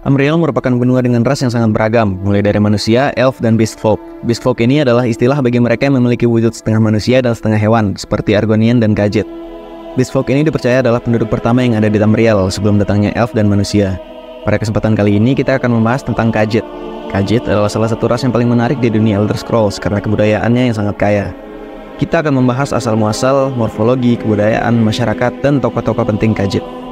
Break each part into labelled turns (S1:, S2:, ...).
S1: Tamriel merupakan benua dengan ras yang sangat beragam, mulai dari manusia, elf, dan beast folk. Beast folk ini adalah istilah bagi mereka yang memiliki wujud setengah manusia dan setengah hewan, seperti Argonian dan Khajiit. Beast folk ini dipercaya adalah penduduk pertama yang ada di Tamriel sebelum datangnya elf dan manusia. Pada kesempatan kali ini kita akan membahas tentang Khajiit. Khajiit adalah salah satu ras yang paling menarik di dunia Elder Scrolls karena kebudayaannya yang sangat kaya. Kita akan membahas asal-muasal, morfologi, kebudayaan, masyarakat, dan tokoh-tokoh penting Khajiit.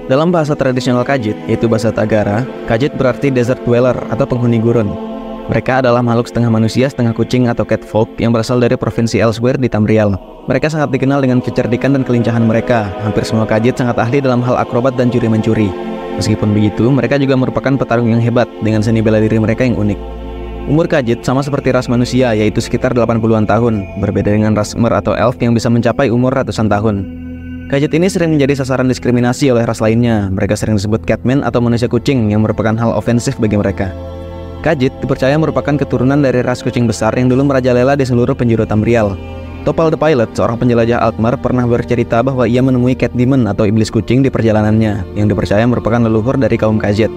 S1: Dalam bahasa tradisional Khajiit, yaitu bahasa Tagara, Khajiit berarti desert dweller atau penghuni gurun. Mereka adalah makhluk setengah manusia, setengah kucing atau cat folk yang berasal dari provinsi Elsweyr di Tamriel. Mereka sangat dikenal dengan kecerdikan dan kelincahan mereka. Hampir semua Khajiit sangat ahli dalam hal akrobat dan curi mencuri. Meskipun begitu, mereka juga merupakan petarung yang hebat dengan seni bela diri mereka yang unik. Umur Khajiit sama seperti ras manusia, yaitu sekitar 80-an tahun, berbeda dengan ras Mer atau elf yang bisa mencapai umur ratusan tahun. Khajiit ini sering menjadi sasaran diskriminasi oleh ras lainnya. Mereka sering disebut catmen atau manusia kucing yang merupakan hal ofensif bagi mereka. Khajiit dipercaya merupakan keturunan dari ras kucing besar yang dulu merajalela di seluruh penjuru Tamriel. Topal the Pilot, seorang penjelajah Altmer, pernah bercerita bahwa ia menemui cat demon atau iblis kucing di perjalanannya, yang dipercaya merupakan leluhur dari kaum Khajiit.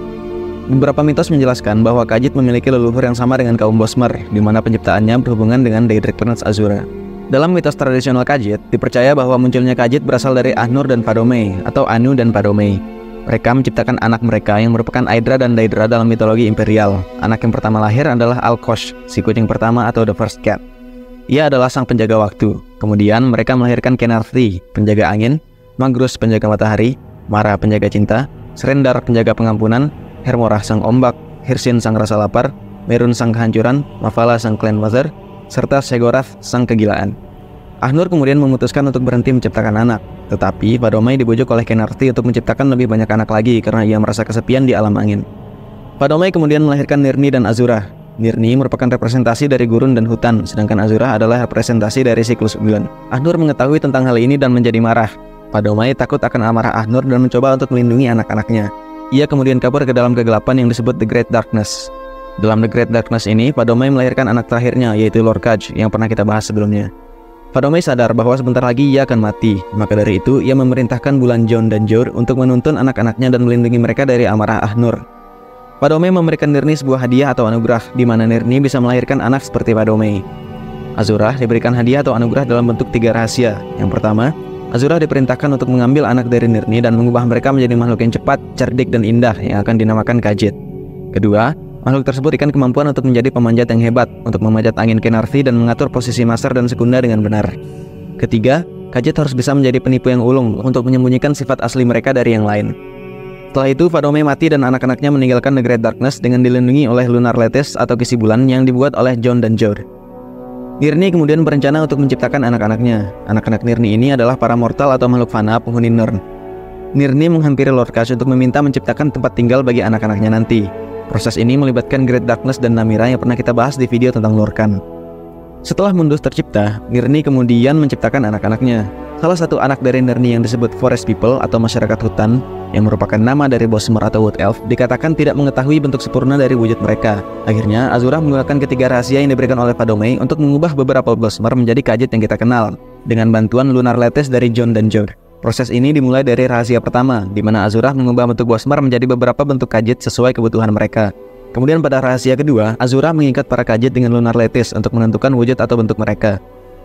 S1: Beberapa mitos menjelaskan bahwa Khajiit memiliki leluhur yang sama dengan kaum Bosmer, di mana penciptaannya berhubungan dengan Daedric Prince Azura. Dalam mitos tradisional Khajiit, dipercaya bahwa munculnya Khajiit berasal dari Ahnur dan Padomei, atau Anu dan Padomei. Mereka menciptakan anak mereka yang merupakan Aedra dan Daedra dalam mitologi imperial. Anak yang pertama lahir adalah Alkosh, si kucing pertama atau the first cat. Ia adalah sang penjaga waktu. Kemudian mereka melahirkan Kenarthi, penjaga angin, Magrus, penjaga matahari, Mara, penjaga cinta, Srendar, penjaga pengampunan, Hermorah, sang ombak, Hirsin, sang rasa lapar, Merun, sang kehancuran, Mavala, sang clan mother, serta Sheogorath, sang kegilaan. Ahnur kemudian memutuskan untuk berhenti menciptakan anak, tetapi Padomei dibujuk oleh Kenarthi untuk menciptakan lebih banyak anak lagi karena ia merasa kesepian di alam angin. Padomei kemudian melahirkan Nirni dan Azura. Nirni merupakan representasi dari gurun dan hutan, sedangkan Azura adalah representasi dari siklus bulan. Ahnur mengetahui tentang hal ini dan menjadi marah. Padomei takut akan amarah Ahnur dan mencoba untuk melindungi anak-anaknya. Ia kemudian kabur ke dalam kegelapan yang disebut The Great Darkness. Dalam The Great Darkness ini, Padomei melahirkan anak terakhirnya, yaitu Lorkhaj, yang pernah kita bahas sebelumnya. Padomei sadar bahwa sebentar lagi ia akan mati, maka dari itu ia memerintahkan bulan Jon dan Jor untuk menuntun anak-anaknya dan melindungi mereka dari amarah Ahnur. Padomei memberikan Nirni sebuah hadiah atau anugerah, di mana Nirni bisa melahirkan anak seperti Padomei. Azura diberikan hadiah atau anugerah dalam bentuk 3 rahasia. Yang pertama, Azura diperintahkan untuk mengambil anak dari Nirni dan mengubah mereka menjadi makhluk yang cepat, cerdik, dan indah yang akan dinamakan Khajiit. Kedua, makhluk tersebut diberikan kemampuan untuk menjadi pemanjat yang hebat, untuk memanjat angin Kenarthi dan mengatur posisi Master dan Sekunda dengan benar. Ketiga, Khajiit harus bisa menjadi penipu yang ulung untuk menyembunyikan sifat asli mereka dari yang lain. Setelah itu, Padomei mati dan anak-anaknya meninggalkan The Great Darkness dengan dilindungi oleh Lunar Lattice atau kisi bulan yang dibuat oleh Jon dan Jor. Nirni kemudian berencana untuk menciptakan anak-anaknya. Anak-anak Nirni ini adalah para mortal atau makhluk fana penghuni Nirn. Nirni menghampiri Lorkhaj untuk meminta menciptakan tempat tinggal bagi anak-anaknya nanti. Proses ini melibatkan Great Darkness dan Namira yang pernah kita bahas di video tentang Lorkhan. Setelah Mundus tercipta, Nirni kemudian menciptakan anak-anaknya. Salah satu anak dari Nirni yang disebut Forest People atau masyarakat hutan, yang merupakan nama dari Bosmer atau Wood Elf, dikatakan tidak mengetahui bentuk sempurna dari wujud mereka. Akhirnya, Azura menggunakan ketiga rahasia yang diberikan oleh Padomei untuk mengubah beberapa Bosmer menjadi Khajiit yang kita kenal, dengan bantuan Lunar Lattice dari Jon dan Jor. Proses ini dimulai dari rahasia pertama, di mana Azura mengubah bentuk Bosmer menjadi beberapa bentuk Khajiit sesuai kebutuhan mereka. Kemudian pada rahasia kedua, Azura mengikat para Khajiit dengan Lunar Lattice untuk menentukan wujud atau bentuk mereka.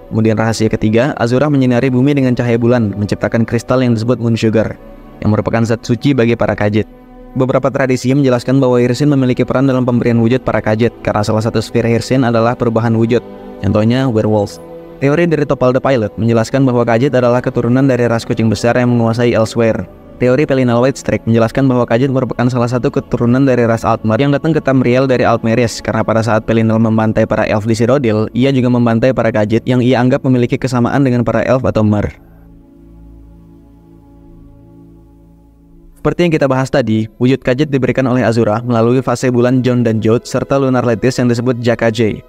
S1: Kemudian rahasia ketiga, Azura menyinari bumi dengan cahaya bulan, menciptakan kristal yang disebut Moon Sugar, yang merupakan zat suci bagi para Khajiit. Beberapa tradisi menjelaskan bahwa Hirsin memiliki peran dalam pemberian wujud para Khajiit, karena salah satu sfera Hirsin adalah perubahan wujud, contohnya werewolf. Teori dari Topal the Pilot menjelaskan bahwa Khajiit adalah keturunan dari ras kucing besar yang menguasai Elsweyr. Teori Pelinal Whitestreak menjelaskan bahwa Khajiit merupakan salah satu keturunan dari ras Altmer yang datang ke Tamriel dari Altmeris, karena pada saat Pelinal membantai para elf di Cyrodiil, ia juga membantai para Khajiit yang ia anggap memiliki kesamaan dengan para elf atau Mer. Seperti yang kita bahas tadi, wujud Khajiit diberikan oleh Azura melalui fase bulan Jon dan Jod serta Lunar Lattice yang disebut Jaka-J.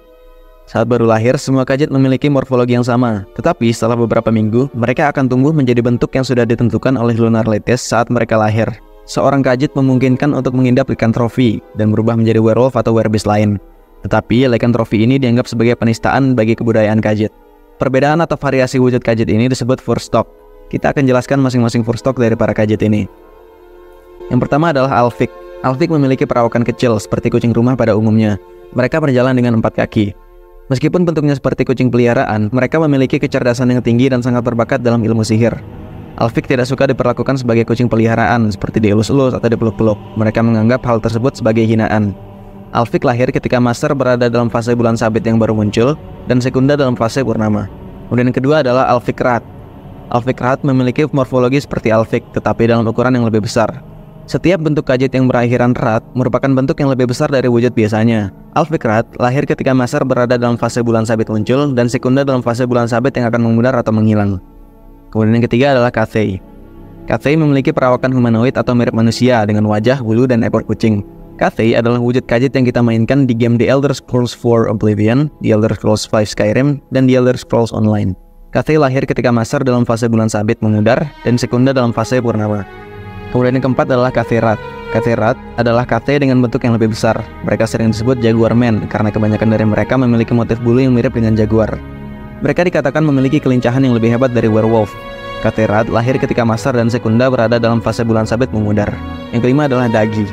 S1: Saat baru lahir, semua Khajiit memiliki morfologi yang sama, tetapi setelah beberapa minggu, mereka akan tumbuh menjadi bentuk yang sudah ditentukan oleh Lunar Lattice saat mereka lahir. Seorang Khajiit memungkinkan untuk mengidap lycanthropy dan berubah menjadi werewolf atau werebeast lain. Tetapi lycanthropy ini dianggap sebagai penistaan bagi kebudayaan Khajiit. Perbedaan atau variasi wujud Khajiit ini disebut Furstock. Kita akan jelaskan masing-masing Furstock dari para Khajiit ini. Yang pertama adalah Alphik. Alphik memiliki perawakan kecil seperti kucing rumah pada umumnya. Mereka berjalan dengan 4 kaki. Meskipun bentuknya seperti kucing peliharaan, mereka memiliki kecerdasan yang tinggi dan sangat berbakat dalam ilmu sihir. Alphik tidak suka diperlakukan sebagai kucing peliharaan seperti dielus-elus atau dipeluk-peluk. Mereka menganggap hal tersebut sebagai hinaan. Alphik lahir ketika Master berada dalam fase bulan sabit yang baru muncul dan Sekunda dalam fase purnama. Kemudian yang kedua adalah Alphik Rat. Alphik Rat memiliki morfologi seperti Alphik tetapi dalam ukuran yang lebih besar. Setiap bentuk Khajiit yang berakhiran rat merupakan bentuk yang lebih besar dari wujud biasanya. Alphik Rat lahir ketika Master berada dalam fase bulan sabit muncul dan Sekunda dalam fase bulan sabit yang akan memudar atau menghilang. Kemudian yang ketiga adalah Cathay. Cathay memiliki perawakan humanoid atau mirip manusia dengan wajah, bulu, dan ekor kucing. Cathay adalah wujud Khajiit yang kita mainkan di game The Elder Scrolls 4 Oblivion, The Elder Scrolls 5 Skyrim, dan The Elder Scrolls Online. Cathay lahir ketika Master dalam fase bulan sabit memudar dan Sekunda dalam fase purnama. Kemudian yang keempat adalah Cathay Rat. Cathay Rat adalah Cathay dengan bentuk yang lebih besar. Mereka sering disebut Jaguar Man karena kebanyakan dari mereka memiliki motif bulu yang mirip dengan jaguar. Mereka dikatakan memiliki kelincahan yang lebih hebat dari werewolf. Cathay Rat lahir ketika Master dan Sekunda berada dalam fase bulan sabit memudar. Yang kelima adalah Dagi.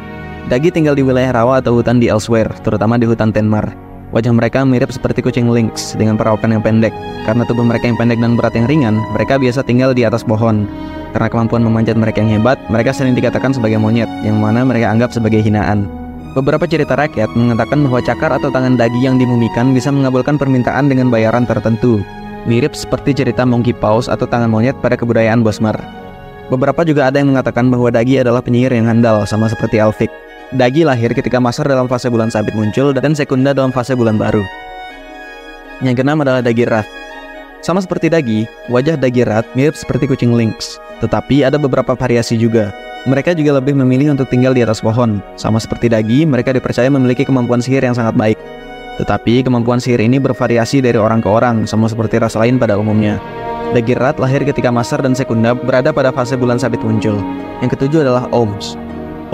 S1: Dagi tinggal di wilayah rawa atau hutan di Elsewhere, terutama di hutan Tenmar. Wajah mereka mirip seperti kucing lynx dengan perawakan yang pendek. Karena tubuh mereka yang pendek dan berat yang ringan, mereka biasa tinggal di atas pohon. Karena kemampuan memanjat mereka yang hebat, mereka sering dikatakan sebagai monyet, yang mana mereka anggap sebagai hinaan. Beberapa cerita rakyat mengatakan bahwa cakar atau tangan Dagi yang dimumikan bisa mengabulkan permintaan dengan bayaran tertentu. Mirip seperti cerita monkey paws atau tangan monyet pada kebudayaan Bosmer. Beberapa juga ada yang mengatakan bahwa Dagi adalah penyihir yang handal, sama seperti Alphik. Dagi lahir ketika Master dalam fase bulan sabit muncul dan Sekunda dalam fase bulan baru. Yang keenam adalah Dagi Rat. Sama seperti Dagi, wajah Dagi Rat mirip seperti kucing lynx. Tetapi ada beberapa variasi juga. Mereka juga lebih memilih untuk tinggal di atas pohon. Sama seperti Dagi, mereka dipercaya memiliki kemampuan sihir yang sangat baik. Tetapi kemampuan sihir ini bervariasi dari orang ke orang, sama seperti ras lain pada umumnya. Dagi Rat lahir ketika Master dan Sekunda berada pada fase bulan sabit muncul. Yang ketujuh adalah Ohms.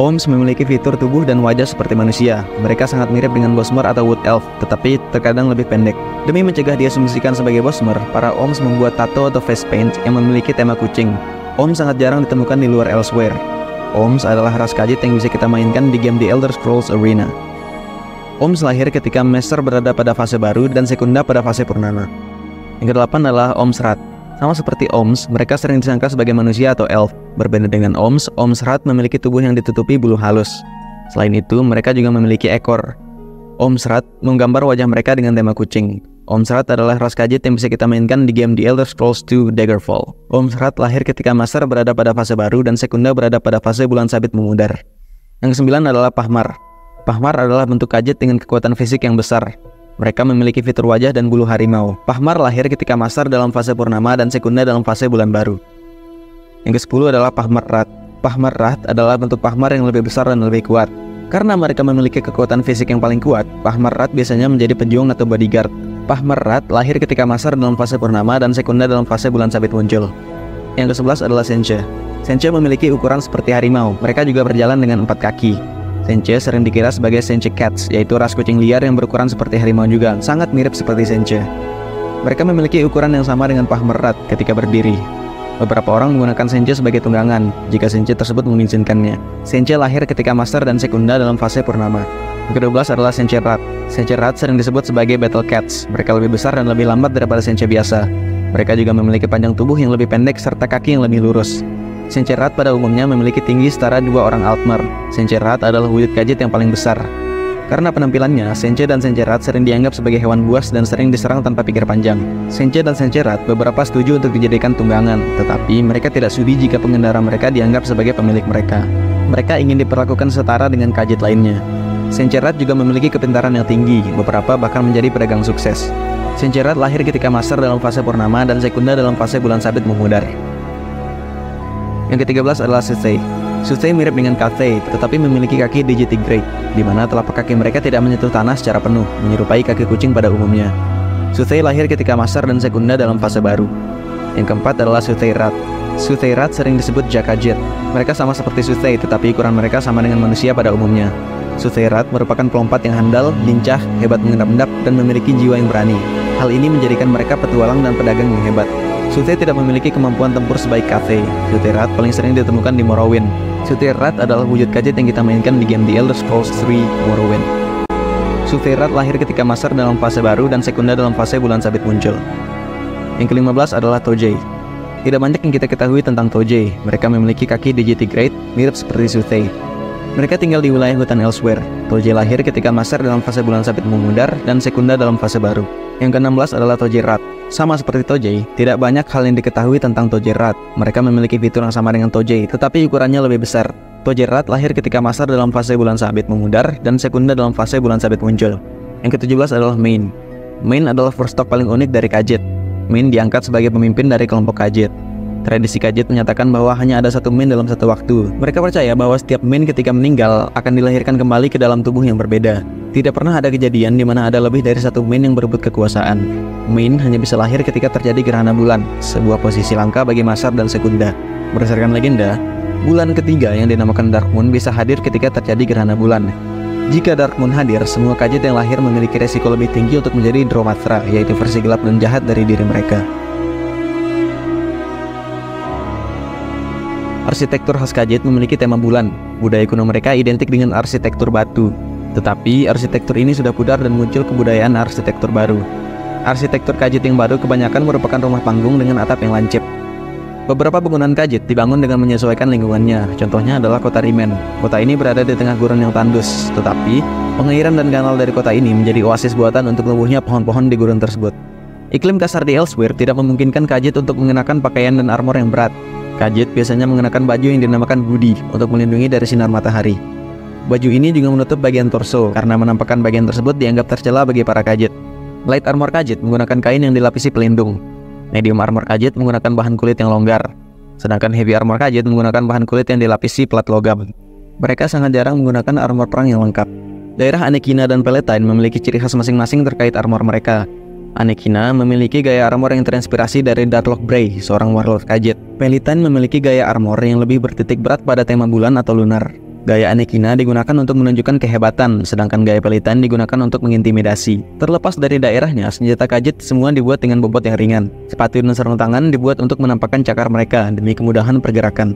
S1: Ohms memiliki fitur tubuh dan wajah seperti manusia. Mereka sangat mirip dengan Bosmer atau Wood Elf, tetapi terkadang lebih pendek. Demi mencegah diasumsikan sebagai Bosmer, para Ohms membuat tato atau face paint yang memiliki tema kucing. Ohms sangat jarang ditemukan di luar Elsewhere. Ohms adalah ras Khajiit yang bisa kita mainkan di game The Elder Scrolls Arena. Ohms lahir ketika Master berada pada fase baru dan Sekunda pada fase purnama. Yang kedelapan adalah Ohms Rat. Sama seperti Ohms, mereka sering disangka sebagai manusia atau elf. Berbeda dengan Ohms, Ohms Rat memiliki tubuh yang ditutupi bulu halus. Selain itu, mereka juga memiliki ekor. Ohms Rat menggambar wajah mereka dengan tema kucing. Ohms Rat adalah ras Khajiit yang bisa kita mainkan di game The Elder Scrolls 2 Daggerfall. Ohms Rat lahir ketika Master berada pada fase baru dan Sekunda berada pada fase bulan sabit memudar. Yang kesembilan adalah Pahmar. Pahmar adalah bentuk Khajiit dengan kekuatan fisik yang besar. Mereka memiliki fitur wajah dan bulu harimau. Pahmar lahir ketika Master dalam fase purnama dan Sekunda dalam fase bulan baru. Yang ke-10 adalah Pahmar Rat. Pahmar Rat adalah bentuk Pahmar yang lebih besar dan lebih kuat. Karena mereka memiliki kekuatan fisik yang paling kuat, Pahmar Rat biasanya menjadi pejuang atau bodyguard. Pahmar Rat lahir ketika Master dalam fase purnama dan Sekunda dalam fase bulan sabit muncul. Yang ke-11 adalah Senche. Senche memiliki ukuran seperti harimau. Mereka juga berjalan dengan 4 kaki. Senche sering dikira sebagai Senche Cats, yaitu ras kucing liar yang berukuran seperti harimau juga, sangat mirip seperti Senche. Mereka memiliki ukuran yang sama dengan Pahmar Rat ketika berdiri. Beberapa orang menggunakan Senche sebagai tunggangan, jika Senche tersebut mengizinkannya. Senche lahir ketika Master dan Sekunda dalam fase purnama. Yang ke-12 adalah Senche Rat. Senche Rat sering disebut sebagai Battle Cats. Mereka lebih besar dan lebih lambat daripada Senche biasa. Mereka juga memiliki panjang tubuh yang lebih pendek serta kaki yang lebih lurus. Senche Rat pada umumnya memiliki tinggi setara 2 orang Altmer. Senche Rat adalah wujud Khajiit yang paling besar. Karena penampilannya, Senche dan Senche Rat sering dianggap sebagai hewan buas dan sering diserang tanpa pikir panjang. Senche dan Senche Rat beberapa setuju untuk dijadikan tunggangan, tetapi mereka tidak sudi jika pengendara mereka dianggap sebagai pemilik mereka. Mereka ingin diperlakukan setara dengan Khajiit lainnya. Senche Rat juga memiliki kepintaran yang tinggi, beberapa bahkan menjadi pedagang sukses. Senche Rat lahir ketika Master dalam fase purnama dan Sekunda dalam fase bulan sabit memudar. Yang ke-13 adalah Soothsay. Soothsay mirip dengan Cathay, tetapi memiliki kaki digitigrade, di mana telapak kaki mereka tidak menyentuh tanah secara penuh, menyerupai kaki kucing pada umumnya. Soothsay lahir ketika Master dan Sekunda dalam fase baru. Yang keempat adalah Soothsay Rat. Soothsay Rat sering disebut Jakajit. Mereka sama seperti Soothsay, tetapi ukuran mereka sama dengan manusia pada umumnya. Soothsay Rat merupakan pelompat yang handal, lincah, hebat mengendap-endap, dan memiliki jiwa yang berani. Hal ini menjadikan mereka petualang dan pedagang yang hebat. Soothey tidak memiliki kemampuan tempur sebaik Cathay. Soothey Rat paling sering ditemukan di Morrowind. Soothey Rat adalah wujud Khajiit yang kita mainkan di game The Elder Scrolls 3 Morrowind. Soothey Rat lahir ketika Masar dalam fase baru dan Sekunda dalam fase bulan sabit muncul. Yang ke-15 adalah Tojai. Tidak banyak yang kita ketahui tentang Tojai. Mereka memiliki kaki digitigrade, mirip seperti Soothey. Mereka tinggal di wilayah hutan Elsweyr. Tojai lahir ketika Masar dalam fase bulan sabit memudar dan Sekunda dalam fase baru. Yang ke-16 adalah Tojai Rat. Sama seperti Tojai, tidak banyak hal yang diketahui tentang Tojai Rat. Mereka memiliki fitur yang sama dengan Tojai, tetapi ukurannya lebih besar. Tojai Rat lahir ketika Masar dalam fase bulan sabit memudar dan Sekunda dalam fase bulan sabit muncul. Yang ke-17 adalah Main. Main adalah first stock paling unik dari Khajiit. Main diangkat sebagai pemimpin dari kelompok Khajiit. Tradisi Khajiit menyatakan bahwa hanya ada satu Main dalam satu waktu. Mereka percaya bahwa setiap Main ketika meninggal akan dilahirkan kembali ke dalam tubuh yang berbeda. Tidak pernah ada kejadian di mana ada lebih dari satu Main yang berebut kekuasaan. Main hanya bisa lahir ketika terjadi gerhana bulan, sebuah posisi langka bagi Masar dan Sekunda. Berdasarkan legenda, bulan ketiga yang dinamakan Dark Moon bisa hadir ketika terjadi gerhana bulan. Jika Dark Moon hadir, semua Khajiit yang lahir memiliki resiko lebih tinggi untuk menjadi Dromatra, yaitu versi gelap dan jahat dari diri mereka. Arsitektur khas Khajiit memiliki tema bulan. Budaya kuno mereka identik dengan arsitektur batu. Tetapi arsitektur ini sudah pudar dan muncul kebudayaan arsitektur baru. Arsitektur Khajiit yang baru kebanyakan merupakan rumah panggung dengan atap yang lancip. Beberapa bangunan Khajiit dibangun dengan menyesuaikan lingkungannya. Contohnya adalah kota Rimen. Kota ini berada di tengah gurun yang tandus, tetapi pengairan dan kanal dari kota ini menjadi oasis buatan untuk tumbuhnya pohon-pohon di gurun tersebut. Iklim kasar di Elsweyr tidak memungkinkan Khajiit untuk mengenakan pakaian dan armor yang berat. Khajiit biasanya mengenakan baju yang dinamakan hoodie untuk melindungi dari sinar matahari. Baju ini juga menutup bagian torso, karena menampakkan bagian tersebut dianggap tercela bagi para Khajiit. Light armor Khajiit menggunakan kain yang dilapisi pelindung. Medium armor Khajiit menggunakan bahan kulit yang longgar. Sedangkan heavy armor Khajiit menggunakan bahan kulit yang dilapisi plat logam. Mereka sangat jarang menggunakan armor perang yang lengkap. Daerah Anekina dan Palatine memiliki ciri khas masing-masing terkait armor mereka. Anekina memiliki gaya armor yang terinspirasi dari Darlock Bray, seorang warlord Khajiit. Palatine memiliki gaya armor yang lebih bertitik berat pada tema bulan atau lunar. Gaya Anekina digunakan untuk menunjukkan kehebatan, sedangkan gaya Palatine digunakan untuk mengintimidasi. Terlepas dari daerahnya, senjata Khajiit semua dibuat dengan bobot yang ringan. Sepatu dan sarung tangan dibuat untuk menampakkan cakar mereka demi kemudahan pergerakan.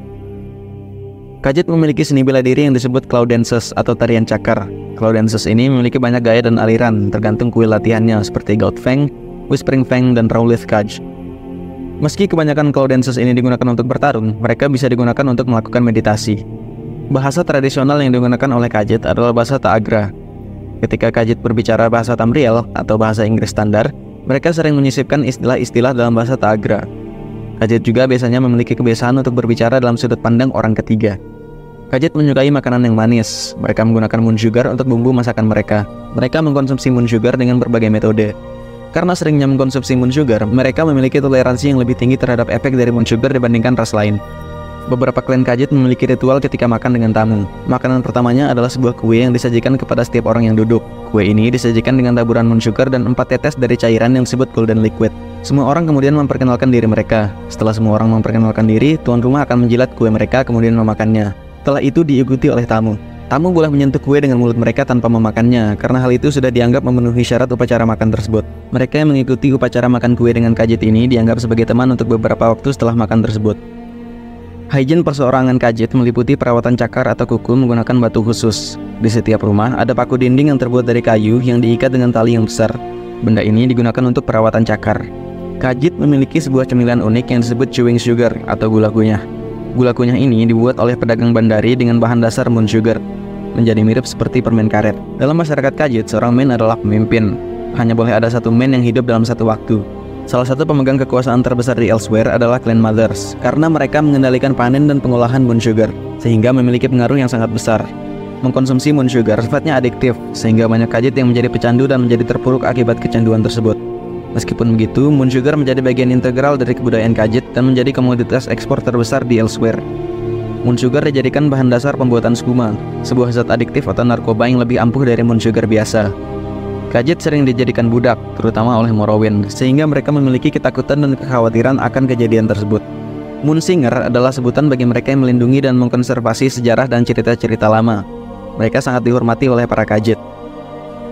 S1: Khajiit memiliki seni bela diri yang disebut Cloud Dances atau tarian cakar. Cloud Dances ini memiliki banyak gaya dan aliran, tergantung kuil latihannya seperti Gout Fang, Whispering Fang, dan Rowlith Kaj. Meski kebanyakan Cloud Dances ini digunakan untuk bertarung, mereka bisa digunakan untuk melakukan meditasi. Bahasa tradisional yang digunakan oleh Khajiit adalah bahasa Ta'agra. Ketika Khajiit berbicara bahasa Tamriel atau bahasa Inggris standar, mereka sering menyisipkan istilah-istilah dalam bahasa Ta'agra. Khajiit juga biasanya memiliki kebiasaan untuk berbicara dalam sudut pandang orang ketiga. Khajiit menyukai makanan yang manis. Mereka menggunakan moon sugar untuk bumbu masakan mereka. Mereka mengkonsumsi moon sugar dengan berbagai metode. Karena seringnya mengkonsumsi moon sugar, mereka memiliki toleransi yang lebih tinggi terhadap efek dari moon sugar dibandingkan ras lain. Beberapa klan Khajiit memiliki ritual ketika makan dengan tamu. Makanan pertamanya adalah sebuah kue yang disajikan kepada setiap orang yang duduk. Kue ini disajikan dengan taburan moon sugar dan 4 tetes dari cairan yang disebut golden liquid. Semua orang kemudian memperkenalkan diri mereka. Setelah semua orang memperkenalkan diri, tuan rumah akan menjilat kue mereka kemudian memakannya. Setelah itu diikuti oleh tamu. Tamu boleh menyentuh kue dengan mulut mereka tanpa memakannya, karena hal itu sudah dianggap memenuhi syarat upacara makan tersebut. Mereka yang mengikuti upacara makan kue dengan Khajiit ini dianggap sebagai teman untuk beberapa waktu setelah makan tersebut. Hygiene perseorangan Khajiit meliputi perawatan cakar atau kuku menggunakan batu khusus. Di setiap rumah ada paku dinding yang terbuat dari kayu yang diikat dengan tali yang besar. Benda ini digunakan untuk perawatan cakar. Khajiit memiliki sebuah cemilan unik yang disebut chewing sugar atau gula kunyah. Gula kunyah ini dibuat oleh pedagang bandari dengan bahan dasar moon sugar, menjadi mirip seperti permen karet. Dalam masyarakat Khajiit, seorang Main adalah pemimpin. Hanya boleh ada satu Main yang hidup dalam satu waktu. Salah satu pemegang kekuasaan terbesar di Elsweyr adalah Clan Mothers, karena mereka mengendalikan panen dan pengolahan moon sugar, sehingga memiliki pengaruh yang sangat besar. Mengkonsumsi moon sugar sifatnya adiktif, sehingga banyak Khajiit yang menjadi pecandu dan menjadi terpuruk akibat kecanduan tersebut. Meskipun begitu, moon sugar menjadi bagian integral dari kebudayaan Khajiit dan menjadi komoditas ekspor terbesar di Elsweyr. Moon sugar dijadikan bahan dasar pembuatan skuma, sebuah zat adiktif atau narkoba yang lebih ampuh dari moon sugar biasa. Khajiit sering dijadikan budak, terutama oleh Morrowind, sehingga mereka memiliki ketakutan dan kekhawatiran akan kejadian tersebut. Moonsinger adalah sebutan bagi mereka yang melindungi dan mengkonservasi sejarah dan cerita-cerita lama. Mereka sangat dihormati oleh para Khajiit.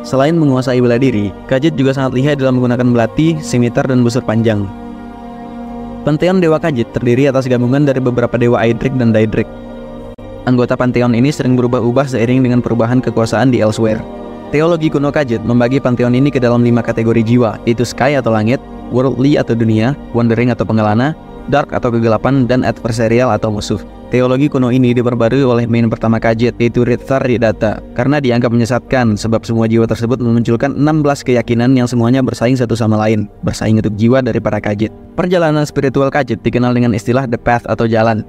S1: Selain menguasai bela diri, Khajiit juga sangat lihai dalam menggunakan belati, scimitar, dan busur panjang. Pantheon Dewa Khajiit terdiri atas gabungan dari beberapa dewa Aedric dan Daedric. Anggota Pantheon ini sering berubah-ubah seiring dengan perubahan kekuasaan di Elsewhere. Teologi kuno Khajiit membagi Pantheon ini ke dalam 5 kategori jiwa, yaitu Sky atau langit, Worldly atau dunia, Wandering atau pengelana, Dark atau kegelapan, dan Adversarial atau musuh. Teologi kuno ini diperbarui oleh main pertama Khajiit, yaitu Rithar Ridata, karena dianggap menyesatkan sebab semua jiwa tersebut memunculkan 16 keyakinan yang semuanya bersaing satu sama lain, bersaing untuk jiwa dari para Khajiit. Perjalanan spiritual Khajiit dikenal dengan istilah The Path atau jalan.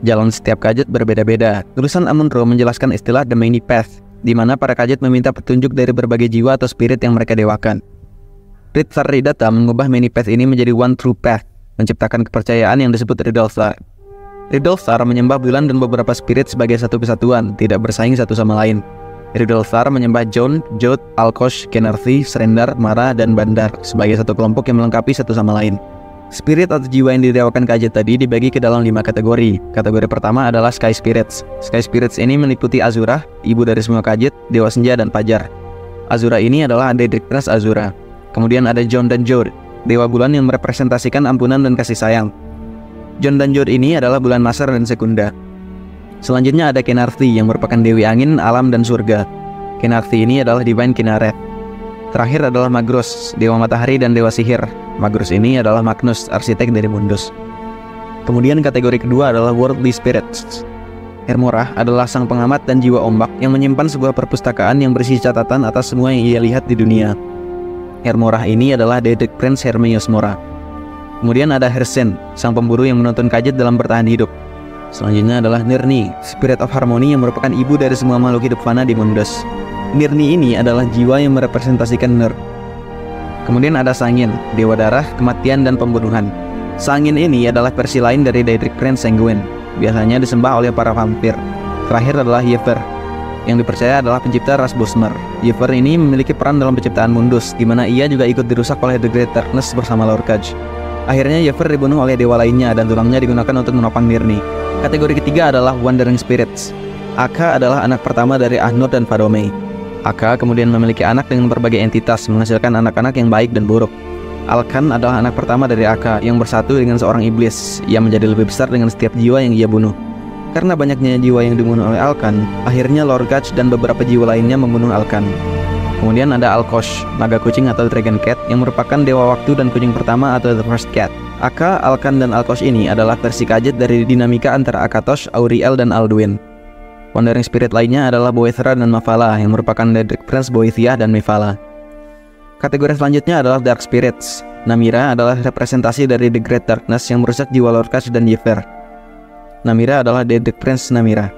S1: Jalan setiap Khajiit berbeda-beda. Tulisan Amun-Ra menjelaskan istilah The Many Path, di mana para Khajiit meminta petunjuk dari berbagai jiwa atau spirit yang mereka dewakan. Rithar Ridata mengubah Many Path ini menjadi One True Path, menciptakan kepercayaan yang disebut Ridolthar. Ridolthar menyembah bulan dan beberapa spirit sebagai satu kesatuan, tidak bersaing satu sama lain. Ridolthar menyembah Jon, Jod, Alkosh, Kenarthi, Srendar, Mara, dan Bandar sebagai satu kelompok yang melengkapi satu sama lain. Spirit atau jiwa yang didewakan Khajiit tadi dibagi ke dalam 5 kategori. Kategori pertama adalah Sky Spirits. Sky Spirits ini meliputi Azura, ibu dari semua Khajiit, Dewa Senja, dan Fajar. Azura ini adalah Daedric Prince Azura. Kemudian ada Jon dan Jod, dewa bulan yang merepresentasikan ampunan dan kasih sayang. Jon dan Jod ini adalah bulan Masar dan Sekunda. Selanjutnya ada Kenarthi yang merupakan dewi angin, alam, dan surga. Kenarthi ini adalah Divine Kinnareth. Terakhir adalah Magros, dewa matahari dan dewa sihir. Magros ini adalah Magnus, arsitek dari Mundus. Kemudian kategori kedua adalah Worldly Spirits. Hermorah adalah sang pengamat dan jiwa ombak yang menyimpan sebuah perpustakaan yang berisi catatan atas semua yang ia lihat di dunia. Hermorah ini adalah Daedric Prince Hermios Mora. Kemudian ada Hersen, sang pemburu yang menuntun Khajiit dalam bertahan hidup. Selanjutnya adalah Nirni, Spirit of Harmony yang merupakan ibu dari semua makhluk hidup fana di Mundus. Nirni ini adalah jiwa yang merepresentasikan Ner. Kemudian ada Sangin, dewa darah, kematian, dan pembunuhan. Sangin ini adalah versi lain dari Daedric Prince Sanguine, biasanya disembah oleh para vampir. Terakhir adalah Yennefer, yang dipercaya adalah pencipta ras Bosmer. Yennefer ini memiliki peran dalam penciptaan Mundus, di mana ia juga ikut dirusak oleh The Great Darkness bersama Lorkhaj. Akhirnya Yennefer dibunuh oleh dewa lainnya dan tulangnya digunakan untuk menopang Nirni. Kategori ketiga adalah Wandering Spirits. Aka adalah anak pertama dari Ahnur dan Fadome. Aka kemudian memiliki anak dengan berbagai entitas, menghasilkan anak-anak yang baik dan buruk. Alkan adalah anak pertama dari Aka yang bersatu dengan seorang iblis. Ia menjadi lebih besar dengan setiap jiwa yang ia bunuh. Karena banyaknya jiwa yang dibunuh oleh Alkan, akhirnya Lorkhaj dan beberapa jiwa lainnya membunuh Alkan. Kemudian ada Alkosh, naga kucing atau Dragon Cat yang merupakan dewa waktu dan kucing pertama atau The First Cat. Aka, Alkan, dan Alkosh ini adalah versi Khajiit dari dinamika antara Akatosh, Auriel, dan Alduin. Wandering Spirit lainnya adalah Boethra dan Mavala yang merupakan Daedric Prince Boethiah dan Mevala. Kategori selanjutnya adalah Dark Spirits. Namira adalah representasi dari The Great Darkness yang merusak jiwa Lorkhaj dan Yennefer. Namira adalah Daedric Prince Namira.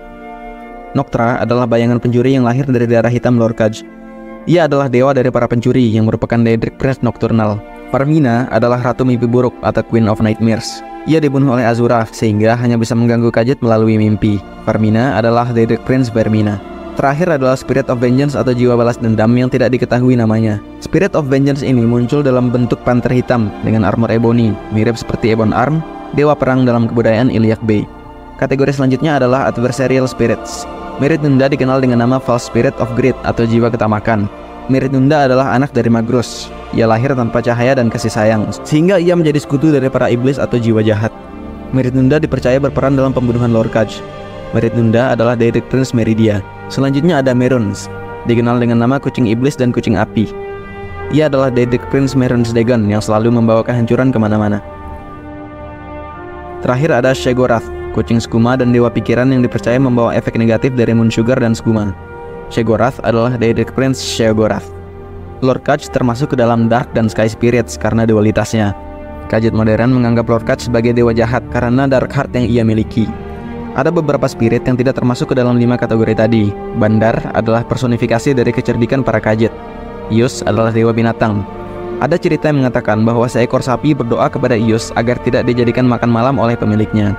S1: Noctra adalah bayangan pencuri yang lahir dari darah hitam Lorkhaj. Ia adalah dewa dari para pencuri yang merupakan Daedric Prince Nocturnal. Parmina adalah ratu mimpi buruk atau Queen of Nightmares. Ia dibunuh oleh Azura sehingga hanya bisa mengganggu Khajiit melalui mimpi. Parmina adalah Daedric Prince Vermina. Terakhir adalah Spirit of Vengeance atau jiwa balas dendam yang tidak diketahui namanya. Spirit of Vengeance ini muncul dalam bentuk panter hitam dengan armor ebony, mirip seperti Ebon Arm, dewa perang dalam kebudayaan Iliac Bay. Kategori selanjutnya adalah Adversarial Spirits. Meritnunda dikenal dengan nama False Spirit of Greed atau jiwa ketamakan. Meritnunda adalah anak dari Magros. Ia lahir tanpa cahaya dan kasih sayang, sehingga ia menjadi sekutu dari para iblis atau jiwa jahat. Meritnunda dipercaya berperan dalam pembunuhan Lorkhaj. Meritnunda adalah Daedric Prince Meridia. Selanjutnya ada Meruns, dikenal dengan nama kucing iblis dan kucing api. Ia adalah Daedric Prince Meruns Dagon yang selalu membawa kehancuran kemana-mana. Terakhir ada Sheogorath, kucing skuma dan dewa pikiran yang dipercaya membawa efek negatif dari Moon Sugar dan skuma. Sheogorath adalah Daedric Prince Sheogorath. Lorkhaj termasuk ke dalam Dark dan Sky Spirits karena dualitasnya. Khajiit modern menganggap Lorkhaj sebagai dewa jahat karena Dark Heart yang ia miliki. Ada beberapa spirit yang tidak termasuk ke dalam 5 kategori tadi. Bandar adalah personifikasi dari kecerdikan para Khajiit. Ius adalah dewa binatang. Ada cerita yang mengatakan bahwa seekor sapi berdoa kepada Ius agar tidak dijadikan makan malam oleh pemiliknya.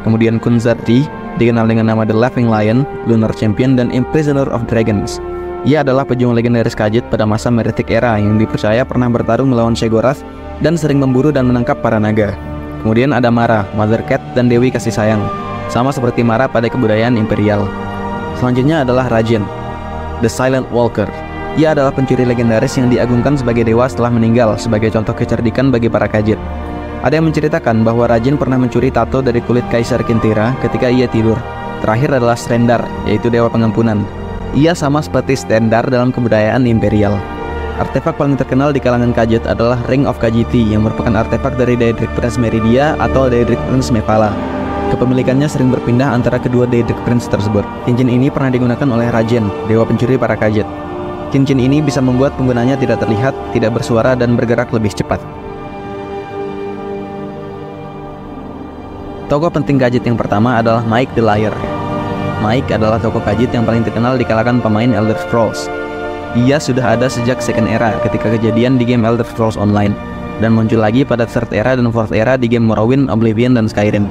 S1: Kemudian Kunzarti, dikenal dengan nama The Laughing Lion, Lunar Champion, dan Imprisoner of Dragons. Ia adalah pejuang legendaris Khajiit pada masa Meretic Era yang dipercaya pernah bertarung melawan Sheogorath dan sering memburu dan menangkap para naga. Kemudian ada Mara, Mother Cat, dan Dewi Kasih Sayang, sama seperti Mara pada kebudayaan imperial. Selanjutnya adalah Rajen, The Silent Walker. Ia adalah pencuri legendaris yang diagungkan sebagai dewa setelah meninggal sebagai contoh kecerdikan bagi para Khajiit. Ada yang menceritakan bahwa Rajin pernah mencuri tato dari kulit Kaisar Kinthira ketika ia tidur. Terakhir adalah Stendarr, yaitu dewa pengampunan. Ia sama seperti Stendarr dalam kebudayaan imperial. Artefak paling terkenal di kalangan Khajiit adalah Ring of Khajiiti yang merupakan artefak dari Daedric Prince Meridia atau Daedric Prince Mephala. Kepemilikannya sering berpindah antara kedua Daedric Prince tersebut. Cincin ini pernah digunakan oleh Rajin, dewa pencuri para Khajiit. Cincin ini bisa membuat penggunanya tidak terlihat, tidak bersuara, dan bergerak lebih cepat. Tokoh penting Khajiit yang pertama adalah Mike the Liar. Mike adalah tokoh Khajiit yang paling terkenal di kalangan pemain Elder Scrolls. Ia sudah ada sejak Second Era ketika kejadian di game Elder Scrolls Online, dan muncul lagi pada Third Era dan Fourth Era di game Morrowind, Oblivion, dan Skyrim.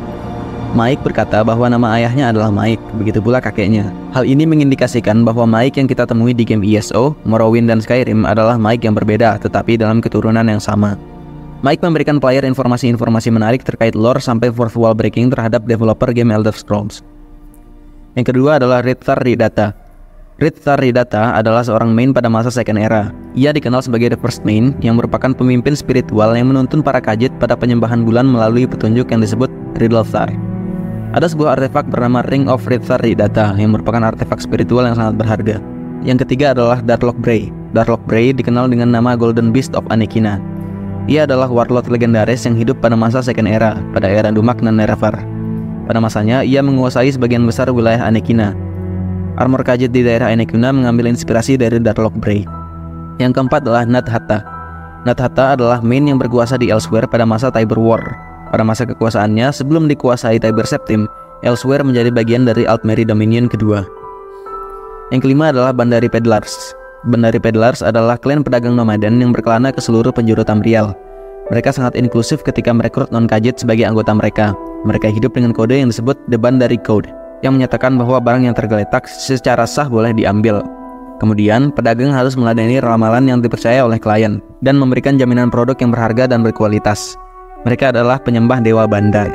S1: Mike berkata bahwa nama ayahnya adalah Mike, begitu pula kakeknya. Hal ini mengindikasikan bahwa Mike yang kita temui di game ESO, Morrowind, dan Skyrim adalah Mike yang berbeda, tetapi dalam keturunan yang sama. Mike memberikan player informasi-informasi menarik terkait lore sampai fourth wall breaking terhadap developer game Elder Scrolls. Yang kedua adalah Rithar Ridata. Rithar Ridata adalah seorang main pada masa Second Era. Ia dikenal sebagai The First Main, yang merupakan pemimpin spiritual yang menuntun para Khajiit pada penyembahan bulan melalui petunjuk yang disebut Riddlethar. Ada sebuah artefak bernama Ring of Rithar Ridata yang merupakan artefak spiritual yang sangat berharga. Yang ketiga adalah Darlock Bray. Darlock Bray dikenal dengan nama Golden Beast of Anekina. Ia adalah warlord legendaris yang hidup pada masa Second Era, pada era Dumak dan Nerevar. Pada masanya, ia menguasai sebagian besar wilayah Anekina. Armor Khajiit di daerah Anekina mengambil inspirasi dari Darlock Bray. Yang keempat adalah Nadhatta. Nadhatta adalah main yang berkuasa di Elsweyr pada masa Tiber War. Pada masa kekuasaannya, sebelum dikuasai Tiber Septim, Elsweyr menjadi bagian dari Altmerry Dominion kedua. Yang kelima adalah Bandari Peddlars. Bandari Peddlars adalah klan pedagang nomaden yang berkelana ke seluruh penjuru Tamriel. Mereka sangat inklusif ketika merekrut non-Khajiit sebagai anggota mereka. Mereka hidup dengan kode yang disebut The Bandari Code, yang menyatakan bahwa barang yang tergeletak secara sah boleh diambil. Kemudian, pedagang harus meladeni ramalan yang dipercaya oleh klien, dan memberikan jaminan produk yang berharga dan berkualitas. Mereka adalah penyembah dewa bandar.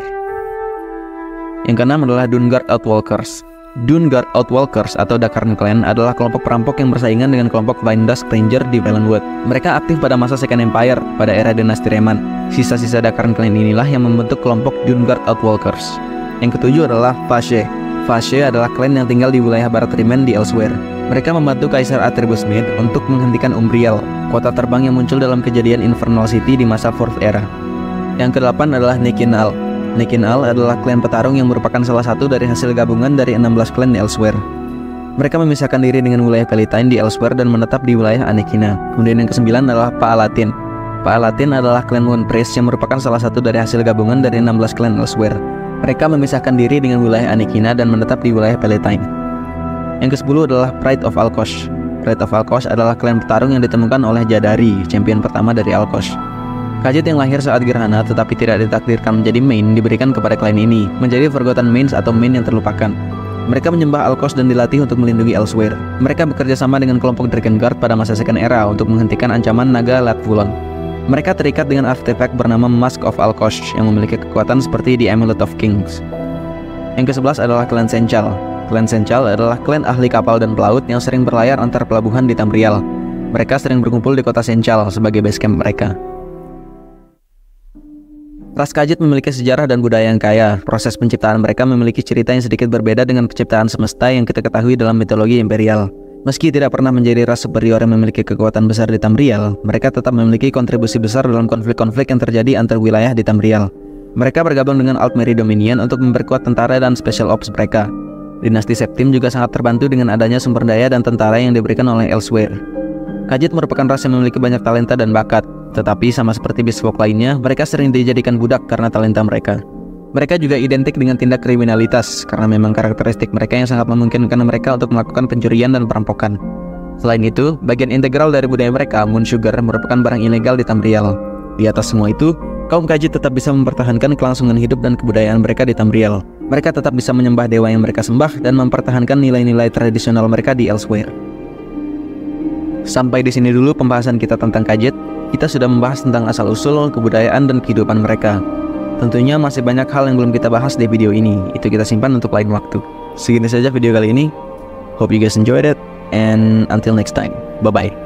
S1: Yang keenam adalah Dawnguard Outwalkers. Dawnguard Outwalkers atau Dakarn Clan adalah kelompok perampok yang bersaingan dengan kelompok Vindusk Ranger di Valenwood. Mereka aktif pada masa Second Empire pada era dinasti Reman. Sisa-sisa Dakarn Clan inilah yang membentuk kelompok Dawnguard Outwalkers. Yang ketujuh adalah Fashe. Fashe adalah klan yang tinggal di wilayah barat Rimen di Elsweyr. Mereka membantu Kaisar Atribus Mid untuk menghentikan Umbriel, kota terbang yang muncul dalam kejadian Infernal City di masa Fourth Era. Yang kedelapan adalah Nekinal. Nekinal adalah klan petarung yang merupakan salah satu dari hasil gabungan dari 16 klan di Elsweyr. Mereka memisahkan diri dengan wilayah Palatine di Elsweyr dan menetap di wilayah Anekina. Kemudian yang kesembilan adalah Paalatin. Paalatin adalah klan Moon Priest yang merupakan salah satu dari hasil gabungan dari 16 klan Elsweyr. Mereka memisahkan diri dengan wilayah Anekina dan menetap di wilayah Palatine. Yang ke-10 adalah Pride of Alkosh. Pride of Alkosh adalah klan petarung yang ditemukan oleh Jadari, champion pertama dari Alkosh. Khajiit yang lahir saat Gerhana tetapi tidak ditakdirkan menjadi main diberikan kepada klan ini, menjadi Forgotten Mains atau main yang terlupakan. Mereka menyembah Alkosh dan dilatih untuk melindungi Elsweyr. Mereka bekerja sama dengan kelompok Drakengard pada masa Second Era untuk menghentikan ancaman naga Latvolon. Mereka terikat dengan artefak bernama Mask of Alkosh yang memiliki kekuatan seperti The Amulet of Kings. Yang ke-11 adalah klan Senchal. Klan Senchal adalah klan ahli kapal dan pelaut yang sering berlayar antar pelabuhan di Tamriel. Mereka sering berkumpul di kota Senchal sebagai base camp mereka. Ras Khajiit memiliki sejarah dan budaya yang kaya. Proses penciptaan mereka memiliki cerita yang sedikit berbeda dengan penciptaan semesta yang kita ketahui dalam mitologi imperial. Meski tidak pernah menjadi ras superior yang memiliki kekuatan besar di Tamriel, mereka tetap memiliki kontribusi besar dalam konflik-konflik yang terjadi antar wilayah di Tamriel. Mereka bergabung dengan Altmerry Dominion untuk memperkuat tentara dan special ops mereka. Dinasti Septim juga sangat terbantu dengan adanya sumber daya dan tentara yang diberikan oleh Elsweyr. Khajiit merupakan ras yang memiliki banyak talenta dan bakat, tetapi sama seperti Beast Folk lainnya, mereka sering dijadikan budak karena talenta mereka. Mereka juga identik dengan tindak kriminalitas karena memang karakteristik mereka yang sangat memungkinkan mereka untuk melakukan pencurian dan perampokan. Selain itu, bagian integral dari budaya mereka, Moon Sugar, merupakan barang ilegal di Tamriel. Di atas semua itu, kaum Khajiit tetap bisa mempertahankan kelangsungan hidup dan kebudayaan mereka di Tamriel. Mereka tetap bisa menyembah dewa yang mereka sembah dan mempertahankan nilai-nilai tradisional mereka di Elsweyr. Sampai di sini dulu pembahasan kita tentang Khajiit. Kita sudah membahas tentang asal-usul, kebudayaan, dan kehidupan mereka. Tentunya masih banyak hal yang belum kita bahas di video ini. Itu kita simpan untuk lain waktu. Segini saja video kali ini. Hope you guys enjoyed it. And until next time. Bye-bye.